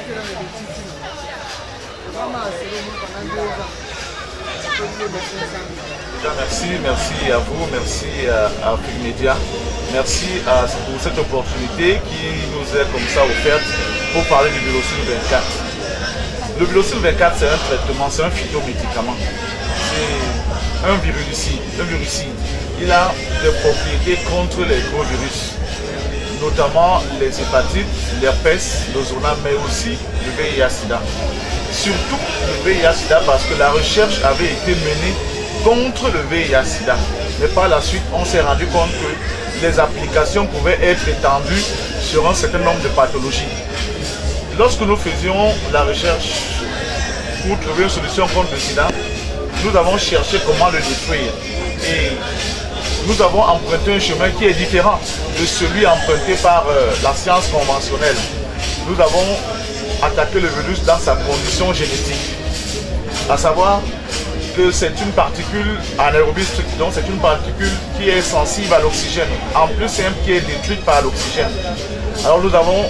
Déjà, merci à vous, merci à Afrique Média, merci pour cette opportunité qui nous est comme ça offerte pour parler du Vélocil 24. Le Vélocil 24, c'est un traitement, c'est un phytomédicament, c'est un virucide. Il a des propriétés contre les gros virus, notamment les hépatites, l'herpès, le zona, mais aussi le VIH-Sida. Surtout le VIH-Sida parce que la recherche avait été menée contre le VIH-Sida. Mais par la suite, on s'est rendu compte que les applications pouvaient être étendues sur un certain nombre de pathologies. Lorsque nous faisions la recherche pour trouver une solution contre le sida, nous avons cherché comment le détruire. Et nous avons emprunté un chemin qui est différent de celui emprunté par la science conventionnelle. Nous avons attaqué le virus dans sa condition génétique, à savoir que c'est une particule anaérobie stricte, donc c'est une particule qui est sensible à l'oxygène. En plus, c'est un qui est détruite par l'oxygène. Alors nous avons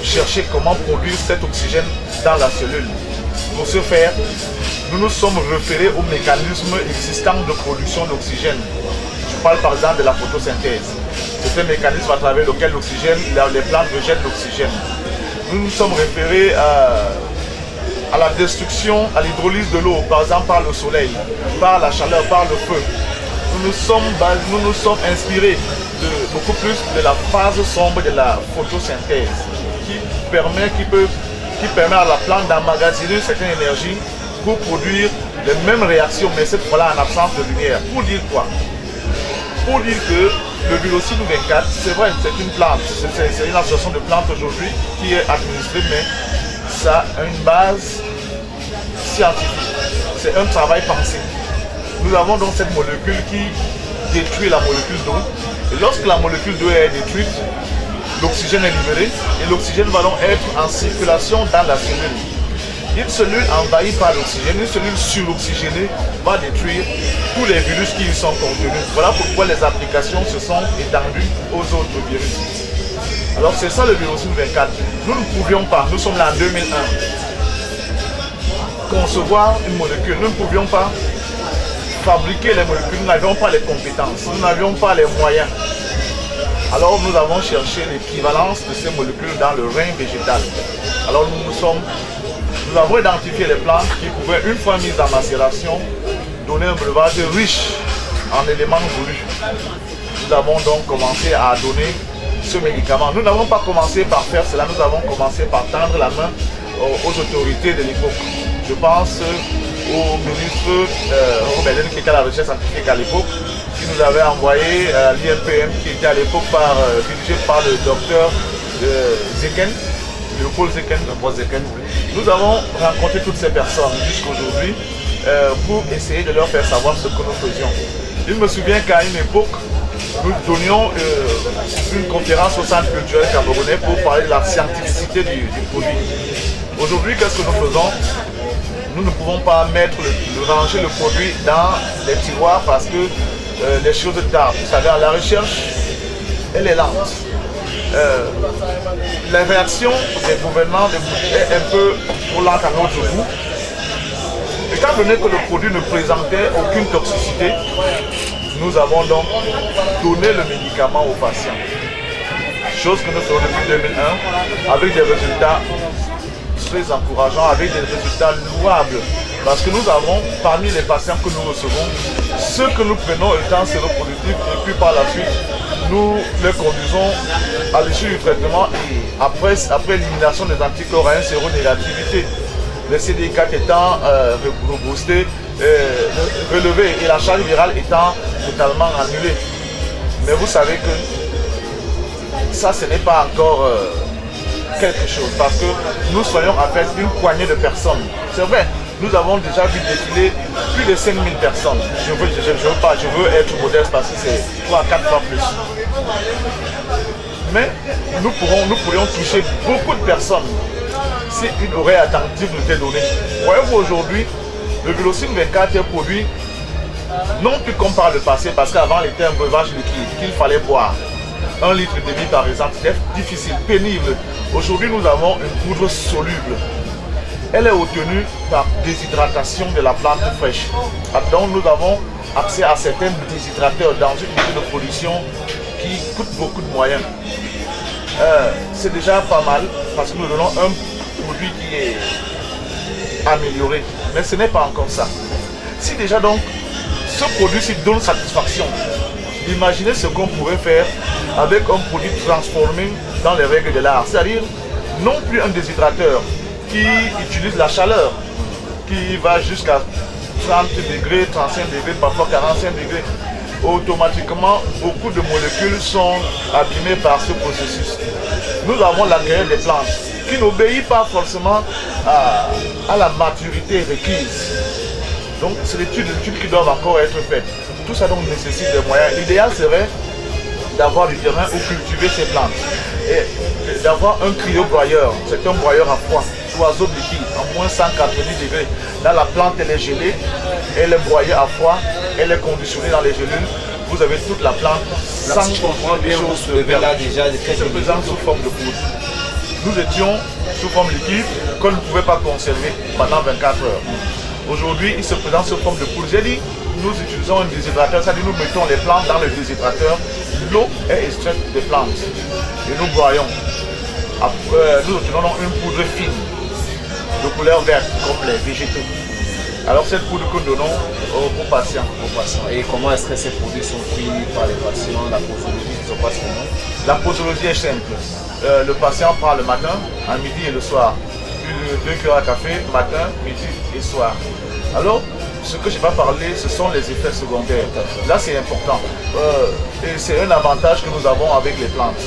cherché comment produire cet oxygène dans la cellule. Pour ce faire, nous nous sommes référés au mécanisme existant de production d'oxygène. Je parle par exemple de la photosynthèse. C'est un mécanisme à travers lequel l'oxygène, les plantes rejettent l'oxygène. Nous nous sommes référés à la destruction, à l'hydrolyse de l'eau, par exemple par le soleil, par la chaleur, par le feu. Nous nous sommes inspirés beaucoup plus de la phase sombre de la photosynthèse qui permet à la plante d'emmagasiner une certaine énergie pour produire les mêmes réactions, mais cette fois-là en absence de lumière. Pour dire quoi? Pour dire que le Vélocil 24, c'est vrai, c'est une plante, c'est une association de plantes aujourd'hui qui est administrée, mais ça a une base scientifique. C'est un travail pensé. Nous avons donc cette molécule qui détruit la molécule d'eau. Et lorsque la molécule d'eau est détruite, l'oxygène est libéré et l'oxygène va donc être en circulation dans la cellule. Une cellule envahie par l'oxygène, une cellule suroxygénée va détruire tous les virus qui y sont contenus. Voilà pourquoi les applications se sont étendues aux autres virus. Alors c'est ça le Vélocil 24. Nous ne pouvions pas, nous sommes là en 2001, concevoir une molécule. Nous ne pouvions pas fabriquer les molécules, nous n'avions pas les compétences, nous n'avions pas les moyens. Alors nous avons cherché l'équivalence de ces molécules dans le règne végétal. Alors nous avons identifié les plantes qui pouvaient, une fois mises en macération, donner un breuvage riche en éléments voulus. Nous avons donc commencé à donner ce médicament. Nous n'avons pas commencé par faire cela, nous avons commencé par tendre la main aux autorités de l'époque. Je pense au ministre Robert qui était à la recherche scientifique à l'époque, qui nous avait envoyé l'INPM qui était à l'époque dirigé par le docteur Zeken, Léopold Zeken. Nous avons rencontré toutes ces personnes jusqu'aujourd'hui pour essayer de leur faire savoir ce que nous faisions. Je me souviens qu'à une époque, nous donnions une conférence au centre culturel camerounais pour parler de la scientificité du produit. Aujourd'hui, qu'est-ce que nous faisons? Nous ne pouvons pas ranger le produit dans les tiroirs parce que les choses tardent. Vous savez, la recherche, elle est lente. La réaction des gouvernements est un peu trop lente à notre goût. Étant donné que le produit ne présentait aucune toxicité, nous avons donc donné le médicament aux patients. Chose que nous faisons depuis 2001 avec des résultats très encourageants, avec des résultats louables. Parce que nous avons, parmi les patients que nous recevons, ceux que nous prenons étant séropositifs et puis par la suite, nous les conduisons à l'issue du traitement et après l'élimination des anticorps à une séronégativité. Le CD4 étant reboosté, relevé et la charge virale étant totalement annulée. Mais vous savez que ça, ce n'est pas encore quelque chose parce que nous soyons avec une poignée de personnes. C'est vrai, nous avons déjà vu défiler plus de 5000 personnes. Je veux être modeste parce que c'est 3 à 4 fois plus. Mais nous pourrions toucher beaucoup de personnes si une oreille attentive nous était donnée. Voyez-vous aujourd'hui, le Vélocil 24 est produit non plus comme par le passé, parce qu'avant il était un breuvage liquide qu'il fallait boire. 1,5 litre par exemple, c'était difficile, pénible. Aujourd'hui, nous avons une poudre soluble. Elle est obtenue par déshydratation de la plante fraîche. Donc nous avons accès à certains déshydrateurs dans une unité de production qui coûte beaucoup de moyens. C'est déjà pas mal parce que nous donnons un produit qui est amélioré. Mais ce n'est pas encore ça. Si déjà donc ce produit-ci donne satisfaction, imaginez ce qu'on pourrait faire avec un produit transformé dans les règles de l'art. C'est-à-dire non plus un déshydrateur qui utilise la chaleur, qui va jusqu'à 30 degrés, 35 degrés, parfois 45 degrés. Automatiquement, beaucoup de molécules sont abîmées par ce processus. Nous avons la carrière des plantes qui n'obéit pas forcément à la maturité requise. Donc, c'est des études qui doivent encore être faites. Tout ça donc nécessite des moyens. L'idéal serait d'avoir du terrain où cultiver ces plantes et d'avoir un cryobroyeur. C'est un broyeur à froid, sous azote liquide, en moins 190 degrés. Là, la plante elle est gelée, elle est broyée à froid, elle est conditionnée dans les gélules. Vous avez toute la plante sans bien chose de là déjà de se présente sous forme de poudre. Nous étions sous forme liquide qu'on ne pouvait pas conserver pendant 24 heures. Aujourd'hui, il se présente sous forme de poudre. J'ai dit, nous utilisons un déshydrateur, c'est-à-dire nous mettons les plantes dans le déshydrateur. L'eau est extraite des plantes et nous broyons. Nous obtenons une poudre fine de couleur verte comme les végétaux. Alors cette poudre que nous donnons aux patients. Et comment est-ce que ces produits sont pris par les patients? La posologie se passe comment? La posologie est simple. Le patient prend le matin, à midi et le soir. 2 cuillères à café, matin, midi et soir. Alors, ce que je vais parler, ce sont les effets secondaires. Là, c'est important. Et c'est un avantage que nous avons avec les plantes.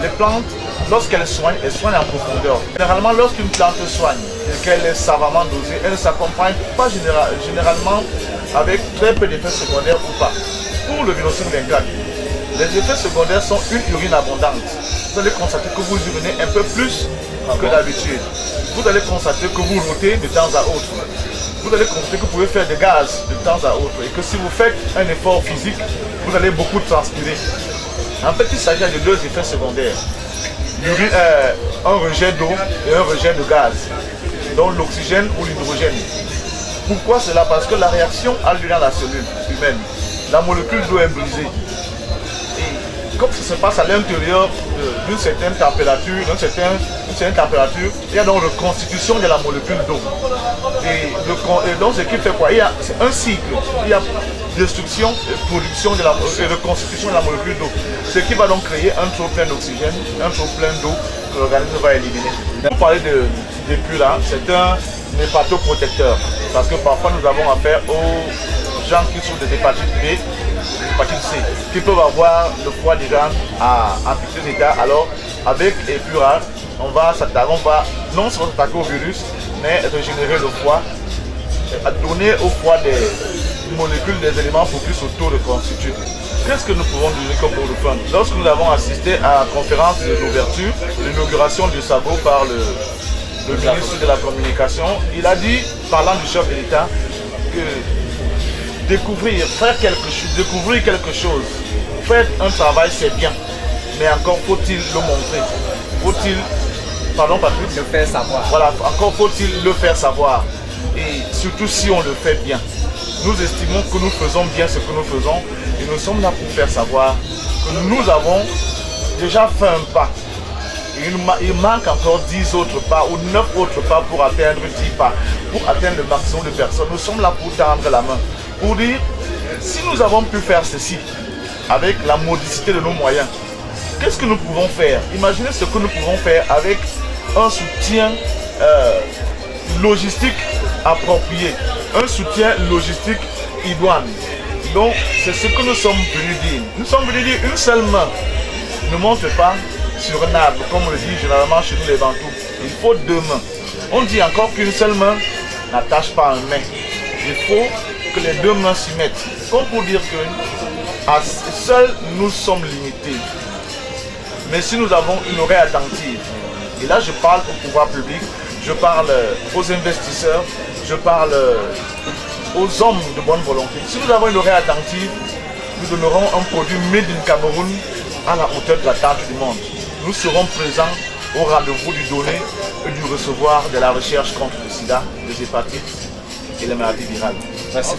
Les plantes, lorsqu'elles soignent, elles soignent en profondeur. Généralement, lorsqu'une plante soigne et qu'elle est savamment dosée, elle ne s'accompagne pas généralement avec très peu d'effets secondaires ou pas. Pour le Villocin 24, les effets secondaires sont une urine abondante. Vous allez constater que vous urinez un peu plus que d'habitude. Vous allez constater que vous rotez de temps à autre. Vous allez constater que vous pouvez faire des gaz de temps à autre et que si vous faites un effort physique, vous allez beaucoup transpirer. En fait, il s'agit de 2 effets secondaires. Un rejet d'eau et un rejet de gaz, donc l'oxygène ou l'hydrogène. Pourquoi cela? Parce que la réaction a lieu dans la cellule humaine. La molécule d'eau est brisée. Et comme ça se passe à l'intérieur d'une certaine température, il y a donc reconstitution de la molécule d'eau. Et donc ce qui fait quoi? C'est un cycle. Il y a destruction et production et reconstitution de la molécule d'eau. Ce qui va donc créer un trop plein d'oxygène, un trop plein d'eau que l'organisme va éliminer. Pour parler des purins, c'est un hépatoprotecteur. Parce que parfois nous avons affaire aux gens qui souffrent de l'hépatite B, de l'hépatite C, qui peuvent avoir le foie déjà en piteux état. Alors avec Epura, on va non seulement s'attaquer au virus, mais régénérer le foie, donner au foie des molécules, des éléments pour qu'ils s'auto-reconstituent. Qu'est-ce que nous pouvons donner comme pour le fun? Lorsque nous avons assisté à la conférence d'ouverture, l'inauguration du SAGO par le ministre de la Communication, il a dit, parlant du chef de l'État, que découvrir quelque chose, faire un travail c'est bien, mais encore faut-il le montrer. Pardon Patrick? Le faire savoir. Voilà, encore faut-il le faire savoir. Et surtout si on le fait bien. Nous estimons que nous faisons bien ce que nous faisons et nous sommes là pour faire savoir que nous avons déjà fait un pas. Il manque encore 10 autres pas ou 9 autres pas pour atteindre 10 pas, pour atteindre le maximum de personnes. Nous sommes là pour tendre la main, pour dire si nous avons pu faire ceci avec la modicité de nos moyens, qu'est-ce que nous pouvons faire? Imaginez ce que nous pouvons faire avec un soutien logistique approprié, un soutien logistique idoine. Donc c'est ce que nous sommes venus dire. Nous sommes venus dire une seule main ne monte pas sur un arbre, comme on le dit généralement chez nous les Bantous. Il faut 2 mains. On dit encore qu'une seule main n'attache pas un main. Il faut que les 2 mains s'y mettent. Comme pour dire que seuls nous sommes limités. Mais si nous avons une oreille attentive, et là je parle au pouvoir public, je parle aux investisseurs, je parle aux hommes de bonne volonté. Si nous avons une oreille attentive, nous donnerons un produit made in Cameroun à la hauteur de la table du monde. Nous serons présents au rendez-vous du donner et du recevoir de la recherche contre le sida, les hépatites et les maladies virales. Merci.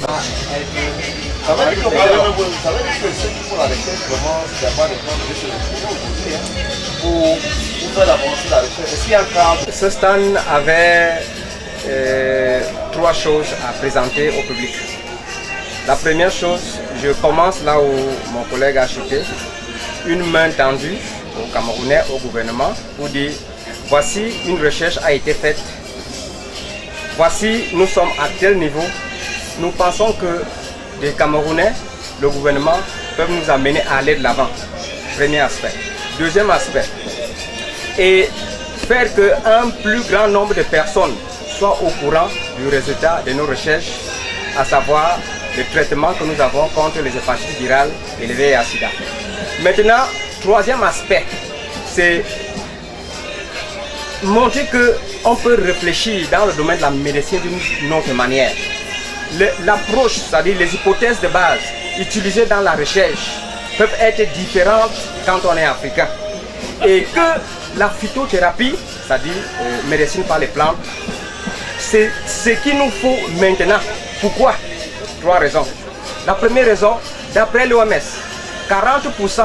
Ça veut dire que ceux qui font la recherche commencent d'avoir des plans de solutions pour faire avancer la recherche. Est-ce qu'il y a un cadre? Ce stand avait trois choses à présenter au public. La première chose, je commence là où mon collègue a chuté, une main tendue aux Camerounais, au gouvernement, pour dire voici une recherche a été faite, voici nous sommes à tel niveau, nous pensons que les Camerounais, le gouvernement, peuvent nous amener à aller de l'avant. Premier aspect. Deuxième aspect, et faire qu'un plus grand nombre de personnes soient au courant du résultat de nos recherches, à savoir le traitement que nous avons contre les hépatites virales et le VIH/SIDA. Maintenant, troisième aspect, c'est montrer qu'on peut réfléchir dans le domaine de la médecine d'une autre manière. L'approche, c'est-à-dire les hypothèses de base utilisées dans la recherche peuvent être différentes quand on est africain. Et que la phytothérapie, c'est-à-dire médecine par les plantes, c'est ce qu'il nous faut maintenant. Pourquoi? Trois raisons. La première raison, d'après l'OMS, 40%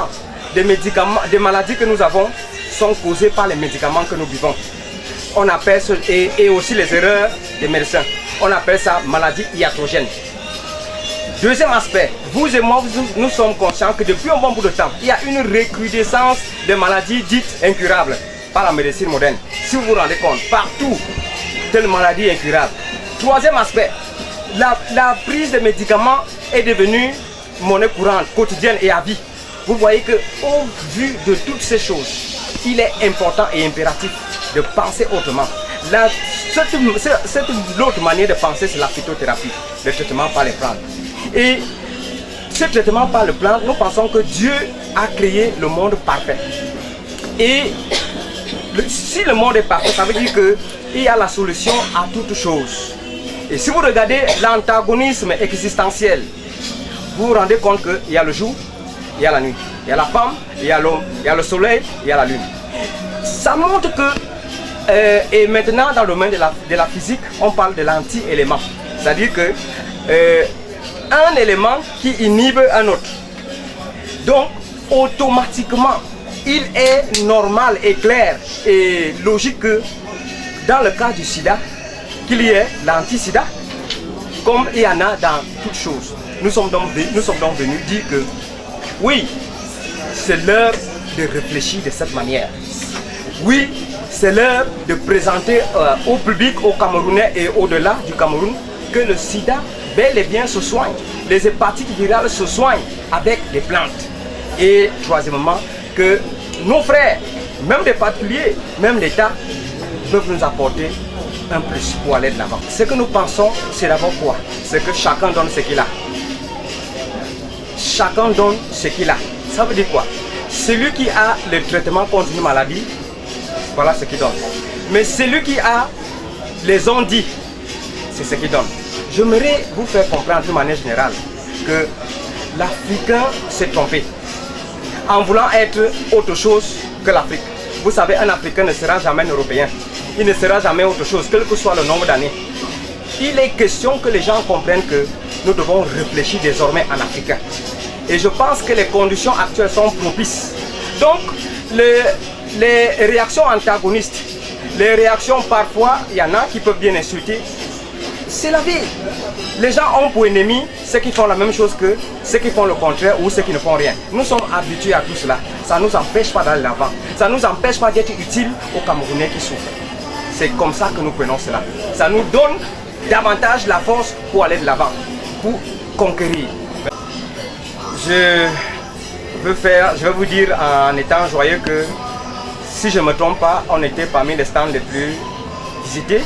des maladies que nous avons sont causées par les médicaments que nous buvons. On appelle ça, et aussi les erreurs des médecins. On appelle ça maladie iatrogène. Deuxième aspect, vous et moi, nous sommes conscients que depuis un bon bout de temps, il y a une recrudescence de maladies dites incurables par la médecine moderne. Si vous vous rendez compte, partout, telle maladie incurable. Troisième aspect, la prise de médicaments est devenue monnaie courante, quotidienne et à vie. Vous voyez qu'au vu de toutes ces choses, il est important et impératif de penser autrement. L'autre manière de penser, c'est la phytothérapie, le traitement par les plantes. Et ce traitement par les plantes, nous pensons que Dieu a créé le monde parfait. Et si le monde est parfait, ça veut dire qu'il y a la solution à toutes choses. Et si vous regardez l'antagonisme existentiel, vous vous rendez compte qu'il y a le jour, il y a la nuit, il y a la femme, il y a l'homme, il y a le soleil, il y a la lune. Ça montre que, et maintenant dans le domaine de la physique, on parle de l'anti-élément. C'est-à-dire que un élément qui inhibe un autre. Donc, automatiquement, il est normal et clair et logique que dans le cas du sida, qu'il y ait l'anti-sida, comme il y en a dans toutes choses. Nous sommes donc venus dire que oui, c'est l'heure de réfléchir de cette manière. Oui, c'est l'heure de présenter au public, aux Camerounais et au-delà du Cameroun, que le sida, bel et bien, se soigne. Les hépatites virales se soignent avec des plantes. Et troisièmement, que nos frères, même des particuliers, même l'État, peuvent nous apporter un plus pour aller de l'avant. Ce que nous pensons, c'est d'abord quoi? C'est que chacun donne ce qu'il a. Chacun donne ce qu'il a. Ça veut dire quoi? Celui qui a le traitement contre une maladie, voilà ce qu'il donne. Mais celui qui a les on-dit, c'est ce qu'il donne. J'aimerais vous faire comprendre d'une manière générale que l'Africain s'est trompé en voulant être autre chose que l'Afrique. Vous savez, un Africain ne sera jamais un Européen. Il ne sera jamais autre chose, quel que soit le nombre d'années. Il est question que les gens comprennent que nous devons réfléchir désormais en Africain. Et je pense que les conditions actuelles sont propices. Donc, les réactions antagonistes, les réactions parfois, il y en a qui peuvent bien insulter. C'est la vie. Les gens ont pour ennemis ceux qui font la même chose que ceux qui font le contraire ou ceux qui ne font rien. Nous sommes habitués à tout cela. Ça ne nous empêche pas d'aller de l'avant. Ça ne nous empêche pas d'être utile aux Camerounais qui souffrent. C'est comme ça que nous prenons cela. Ça nous donne davantage la force pour aller de l'avant, pour conquérir. Je vais vous dire en étant joyeux que si je ne me trompe pas, on était parmi les stands les plus visités.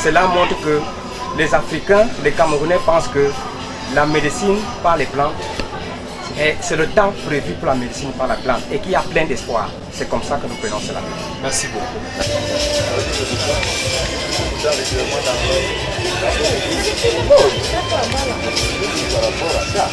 Cela montre que les Africains, les Camerounais pensent que la médecine par les plantes, c'est le temps prévu pour la médecine par la plante et qu'il y a plein d'espoir. C'est comme ça que nous prenons cela. Merci beaucoup. Par rapport à ça,